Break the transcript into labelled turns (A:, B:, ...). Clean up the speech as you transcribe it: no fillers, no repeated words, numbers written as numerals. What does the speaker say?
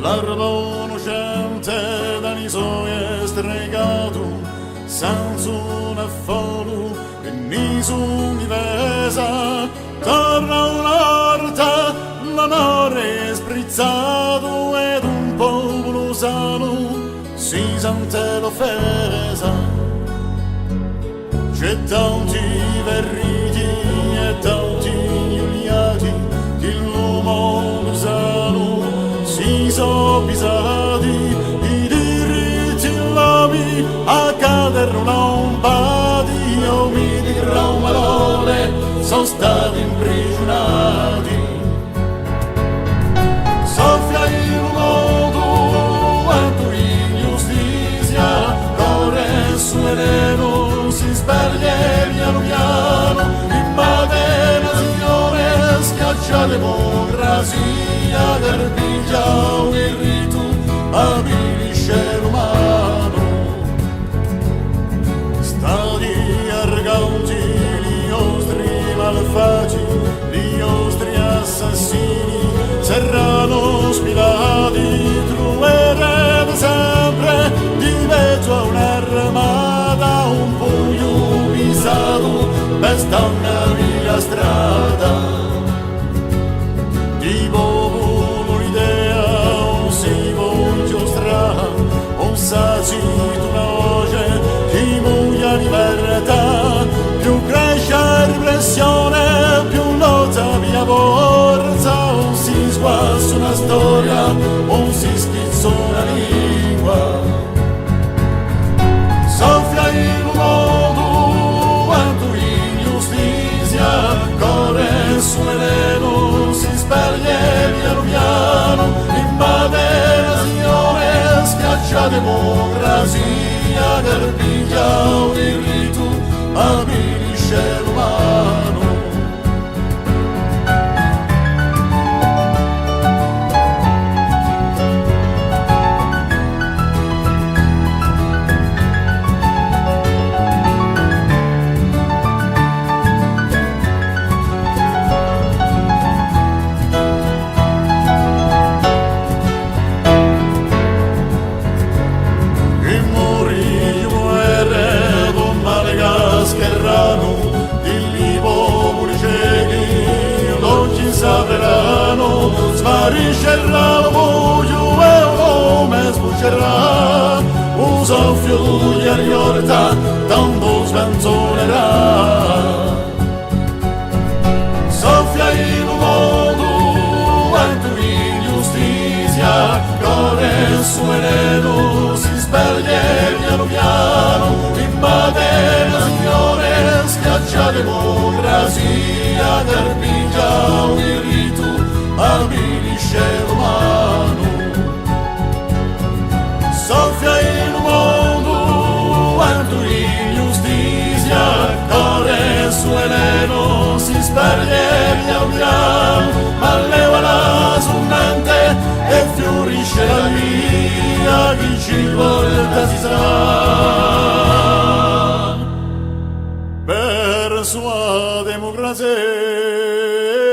A: Barbono gente dai suoi stregato, senza un affolo e nessun difesa, torna un'orta, l'onore sprizzato ed un popolo sano si sente l'offesa. C'è tanti verriti e tanti umiliati che l'uomo sano si sono pisati, i diritti l'uomo a cadere lompati, uomini di Romalone sono stati imprigionati. Soffia il mondo quanto ingiustizia, corre su veleno, si sbaglia piano piano, invade nazione, schiaccia democrazia, garbiglia il rito, abilisce l'umano. Stati arroganti, gli ostri malfatti, gli ostri assassini, serrano spilati, troverete sempre di mezzo a un'armata, un pugno pisato per stangare la strada. Di popolo un'idea, un si voglio strano, un saci una voce, chi muoia libertà, più cresce la repressione, più lotta via forza, un si sguassa una storia, un si schizza una lingua. Soffia il mondo quanto ingiustizia, corre su veleno, si speglie piano piano, invade nazione, schiaccia democrazia, garbiglia il rito, abilisce l'umano. Sparisce il ramo, e un nome sbuccerà, un soffio di ariorta, tanto svenzolerà. Soffia il mondo, quanto ingiustizia, corre su veleno, si speglie piano piano, invade nazione, schiaccia democrazia, garbiglia il rito, abilisce l'umano. Soffia il mondo, quanto ingiustizia, corre su veleno, si speglie piano piano, ma leva la sua mente e fiorisce la via, chi ci volta si sa per sua democrazia.